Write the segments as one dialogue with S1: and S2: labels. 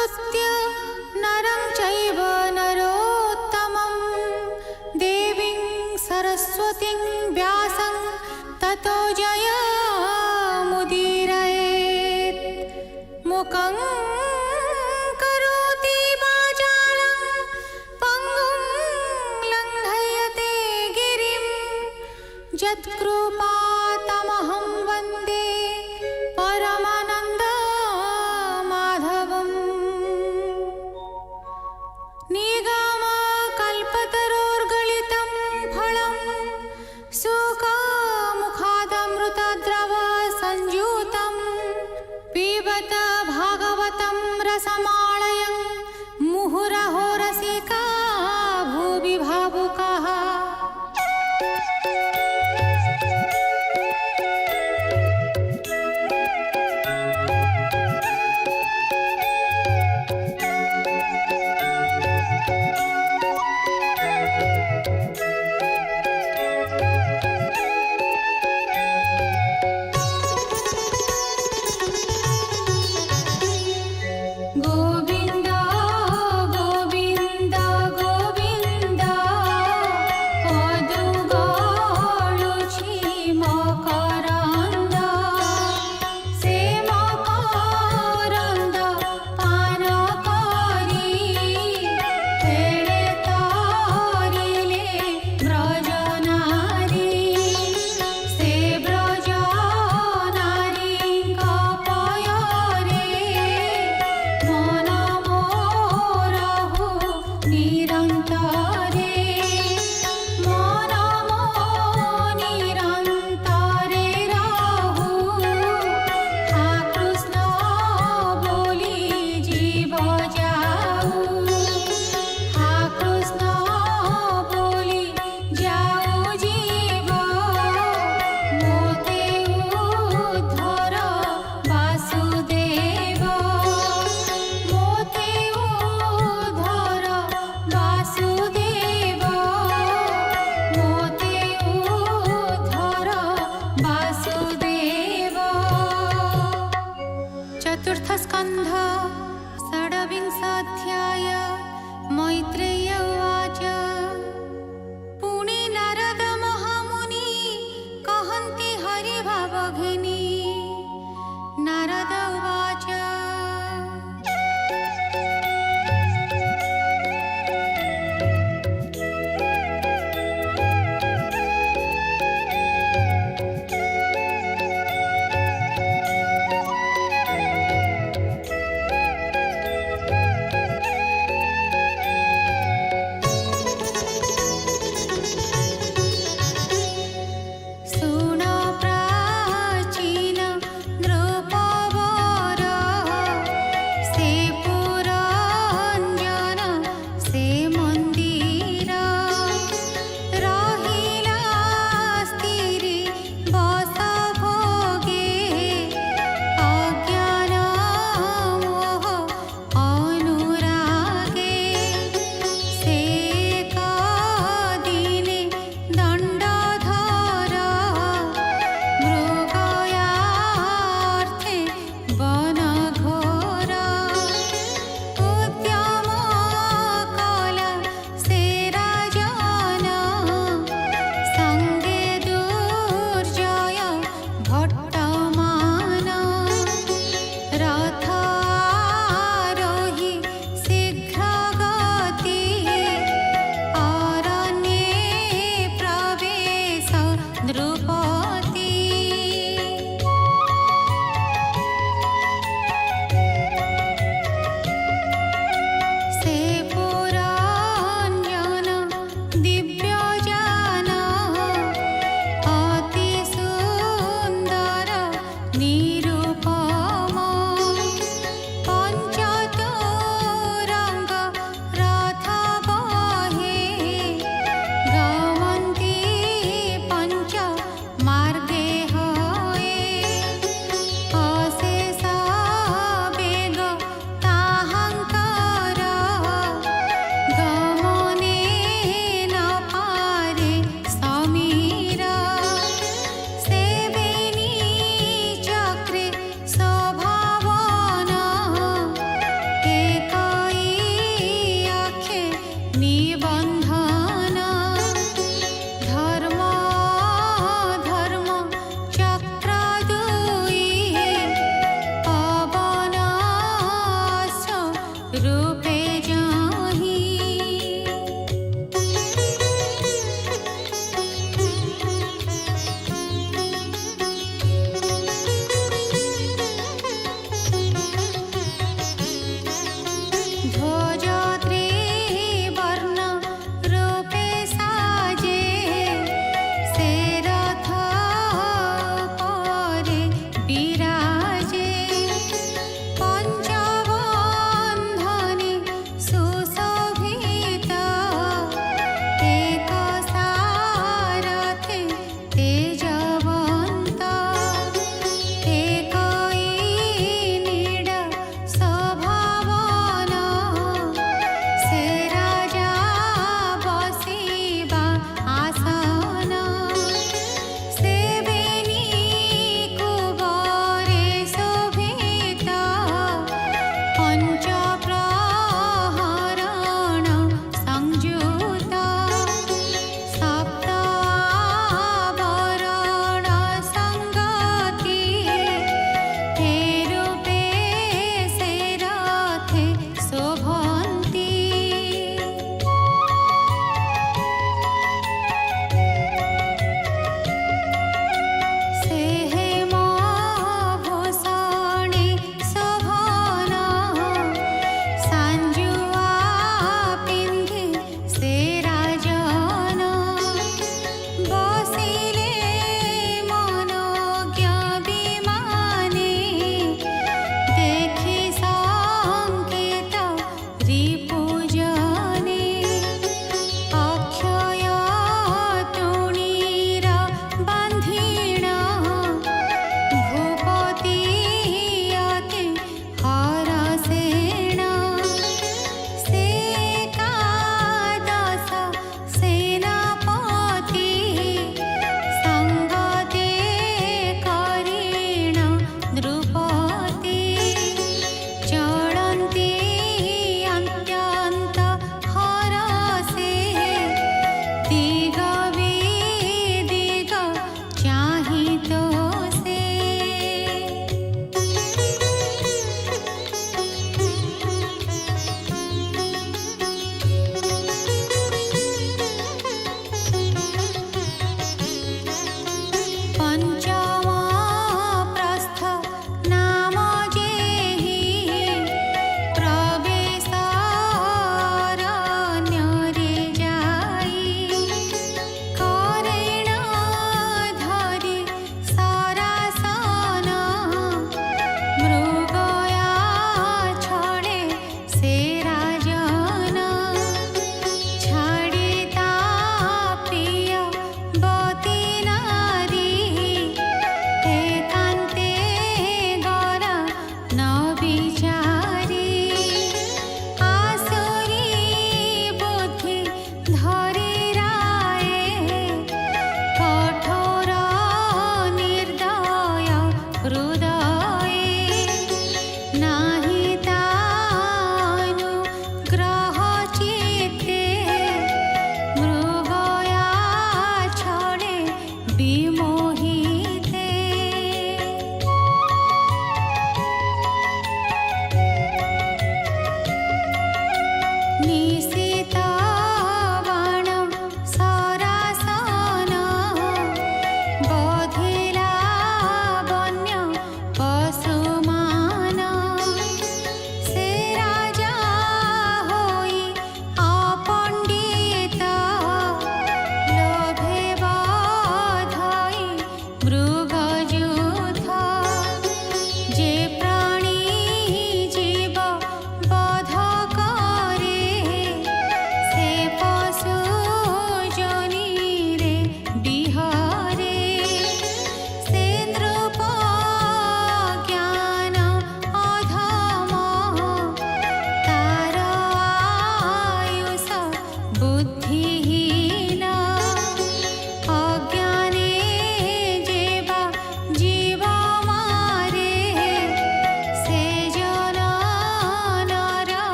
S1: नमस्कृत्य नरं चैव नरोत्तमं देवीं सरस्वतीं व्यासं ततो जयमुदीरयेत्। मुखं करोति वाचालं पङ्गुं लङ्घयते गिरिं यत्कृपातमहं वन्दे परमानन्दमाधवम्। निगमकल्पतरोर्गलितं फलं सुखमुखादमृतद्रव संयुतं पिबत भागवतं रसमालयं मुहुरहो रसिका भुवि भावुकाः। गोविन्द गोविन्द गोविन्द पदुगळुछि मकरन्द से मकरन्द पान करि फेळे तरिले ब्रजनारी से ब्रजनारीଙ୍କ पୟରେ मन मोरहु निरन्तरे मन मो निरन्तरे रहु। हा कृष्ण बोली जीव जाऊ, हा कृष्ण बोली जाऊ जीव मोते उद्धर वासुदेव, मोते उद्धर वासुदेव, मोते उद्धर वासुदेव। चतुर्थ स्कन्ध षड्विंशाध्याय। मैत्रेय उवाच। पुणे नारद महामुनि कहन्ति हरिभाव घेनि। नारद उवाच। सुन प्राचीन नृपवरा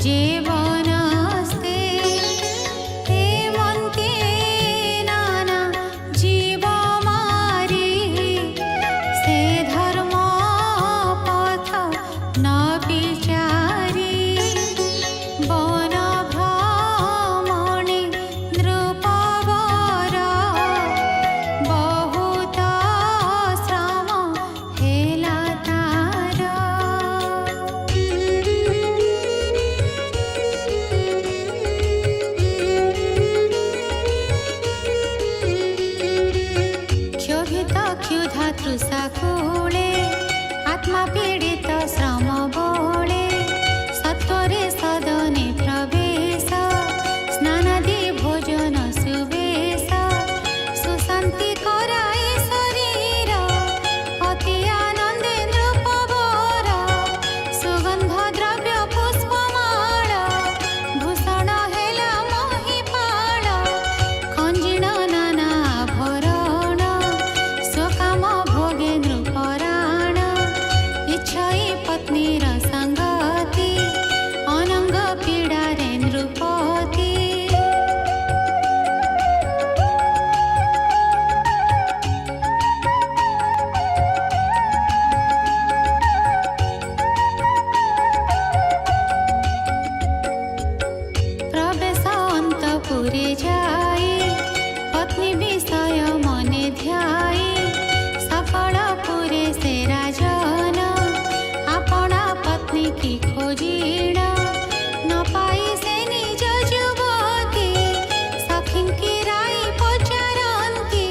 S1: जीवनस्ते हेमन्ते नाना जीव मारी से धर्म पथ न विचारी वन भ्रमणे नृपवर बहुत श्रम हेला तार। क्षोभित क्षुधा तृषा कूले आत्मा पीडित श्रम बोले सत्वरे सदने प्रवेश स्नानादि भोजन सुवेश सुशांति कराए शरीर अति आनंदे नृपवर सुगंध द्रव्य पुष्पमाळ भूषण हेला महिपाळ खंजिण नाना आभरण स्वकाम भोगे नृपराण इच्छाई पत्नीर संगति अनंग पीड़ारे नृपति। प्रवेश अंतपुरे जाई पत्नी विषय मने ध्याई सकल पुरे से राजन आपणा पत्नी की खोजिण न पाई से निज जुवती सखी की राई पचारती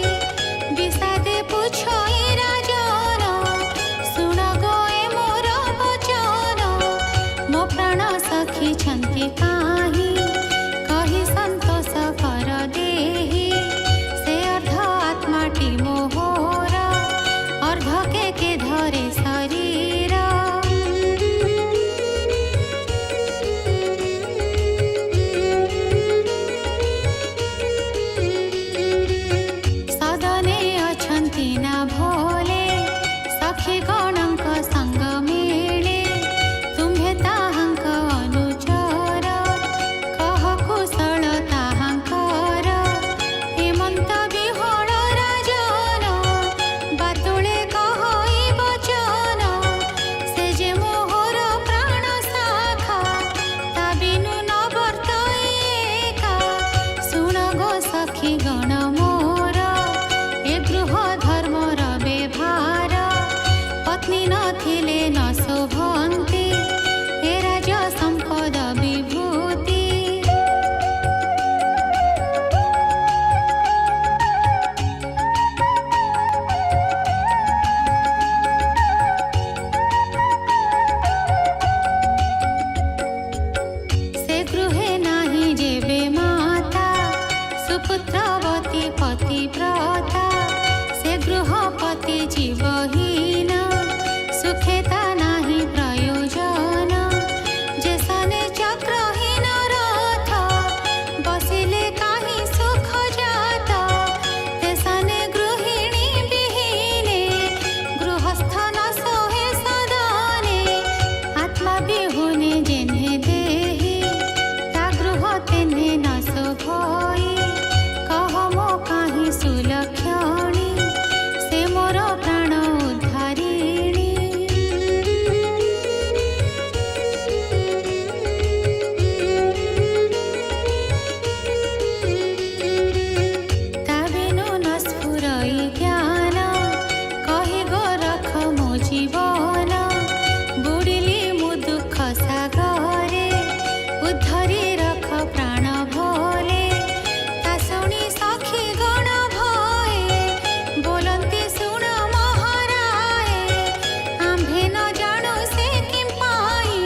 S1: विषादे पूछई राजन शुण गए मोर वचन मो प्राण सखी छंती काहि कही संतोष कर देहि से अर्ध आत्माटी मोहर अर्ध के धरे शरीर। सदने अछंती ना भोले सखी गणंक संग मेले तुम्हे ताहांक अनुचर कह कुशल ताहांकर हेमंत विहळ राजन बातुळे कहई वचन से जे मोहर प्राण शाखा ता बिनु न वर्तई एका शुण गो सखी गण मोर ए गृह धर्मर व्यवहार पत्नी नथिले न शोभन्ति हे राज संपद विभूति। से गृहे नाही जेबे माता सुपुत्रवती पतिव्रता से गृहपति जीवहीन सुखेता नाही प्रयोजन जेसने चक्रहीन रथ बसिले काहि सुख जात तेसने गृहिणी विहीने गृहस्थ न सोहे सदने आत्मा विहुने जेन्हे देहि ता गृह तेन्हे न शोभई कह मो काहि सुलक्षणी से मोर प्राण उद्धारिणी। ता बिनु न स्फुरई ज्ञान कहि गो रख मो जीवन बुडिली मु दुख सागरे उद्धरी रख प्राण भोले ता शुणी सखी गण भये बोलन्ति शुण महाराये आम्भे न जाणु से किं पाई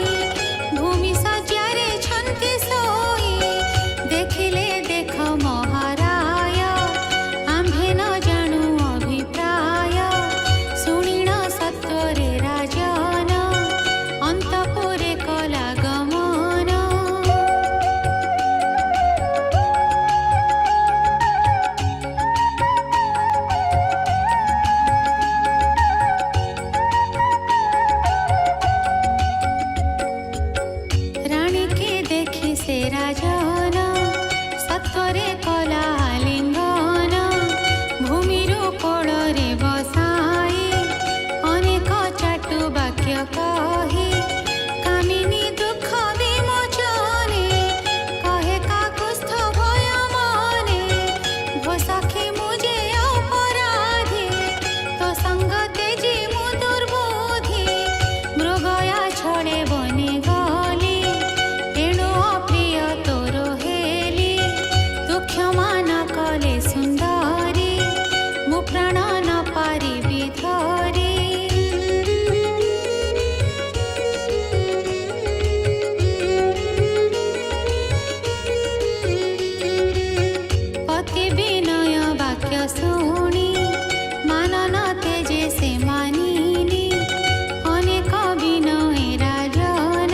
S1: भूमि शय्यारे छन्ति सोई देखिले देख महाराय आम्भे न जाणु अभिप्राय शुणिण सत्वरे राजन अंतपुरे कला गमन। राजन सत्वरे कला लिंगन भूमिरु कोड़रे बसाई अनेक चाटु वाक्य कही कामिनी दुख विमोचने कहे काकुस्थ भय मने भो सखी मुझे अपराधी तो संग तेजी मु दुर्बुद्धि मृगया छड़े बने गली एणु अप्रिय तोर हेली तू क्षमा न कले सुंदरी मु प्राण न पारिबि धरी पति विनय वाक्य शुणी मानन तेजे से मानिनी अनेक विनय राजन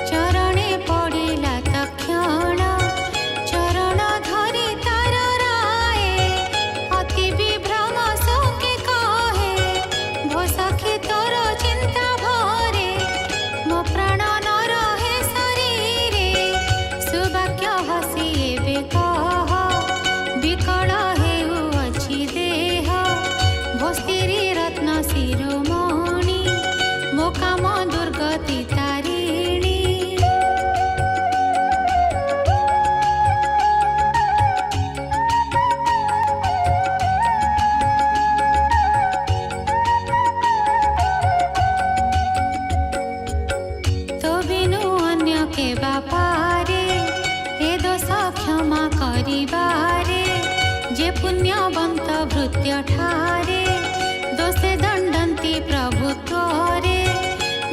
S1: चरणे पड़िला तक्षण चरण धरि तार राये अति विभ्रम शोके कहे भो सखी तोर चिंता भरे मो प्राण न रहे शरीरे सुवाक्य हसी एबे कह विकल हेउअछि देह भोस्तिरी रत्न शिरोमणि मो काम दुर्गति तारिणी तो बिनु अन्य के बापारे ए दोष क्षमा करिबारे जे पुण्यवंत भृत्य ठारे दोषे दंडन्ति प्रभुत्वरे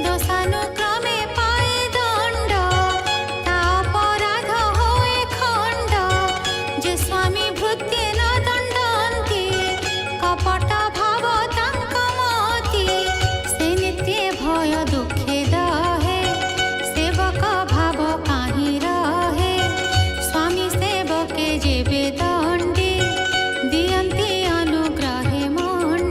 S1: दोषानुक्रमे पाए दंड ता अपराध होए खंड जे स्वामी भृत्ये न दंडन्ति कपट भाव तांक मति से नित्य भय दुखे दहे सेवक भाव काहि रहे स्वामी सेवके जेबे दंडी दियन्ति अनुग्रहे मंडी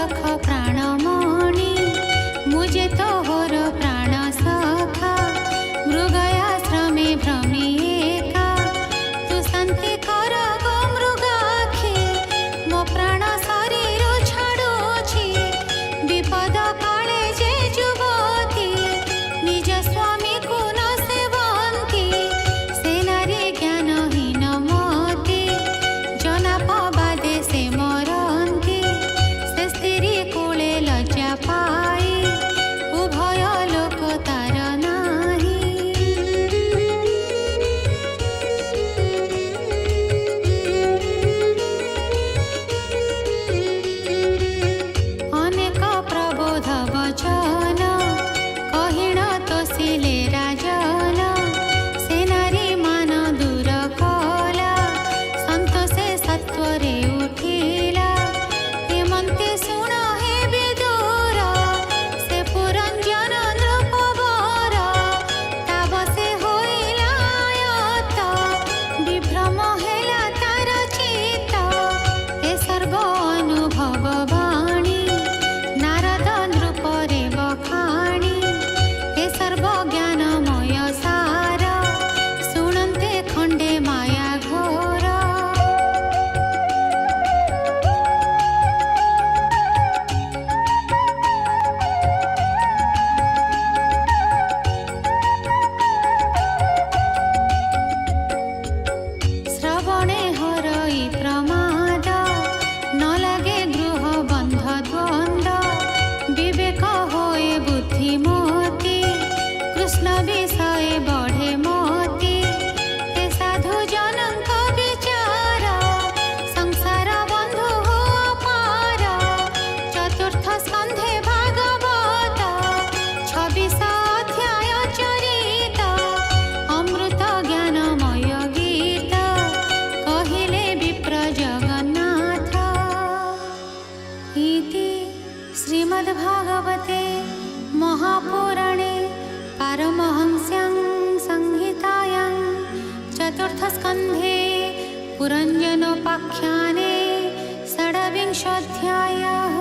S1: सख प्राणमणि मुझे तोहर प्राण सखा मृगयाश्रमे भ्रमिएका तू शांति कर गो मृगाखी मो प्राण शरीर छाड़ुछि विपद काले जे जुवती निज स्वामी को न सेवंती से नारी ज्ञानहीन मती जनापबादे से मरंती से स्त्री कूले लज्जा पाई उभय लोक तार नाही अनेक प्रबोध वचन कहिण तोषिले राजन से नारी मान दूर कला संतोषे सत्वरे उठिला हेमंते सुण हे विदुर से पुरंजन नृपवर ताब से होइला आयत विभ्रम हेला तार चित्त हे सर्व अनुभव वाणी नारद नृपरे बखाणी हे सर्व ज्ञानमय सार शुणन्ते खण्डे माया घोर श्रवणे हरई प्रमाद न लागे गृह बंध द्वंद्व विवेक होए बुद्धिमती कृष्ण विषय बढ़े मती हे साधु जनक विचार संसार बंधु हो अपार चतुर्थ स्कंधे भागवत 26 अध्याय चरित अमृत ज्ञानमय गीत कहिले विप्र जगन्नाथ इति श्रीमद्भागवते महापुराणे पारमहंस्यां संहितायां चतुर्थस्कन्धे पुरञ्जनोपाख्याने षड्विंशोऽध्यायः।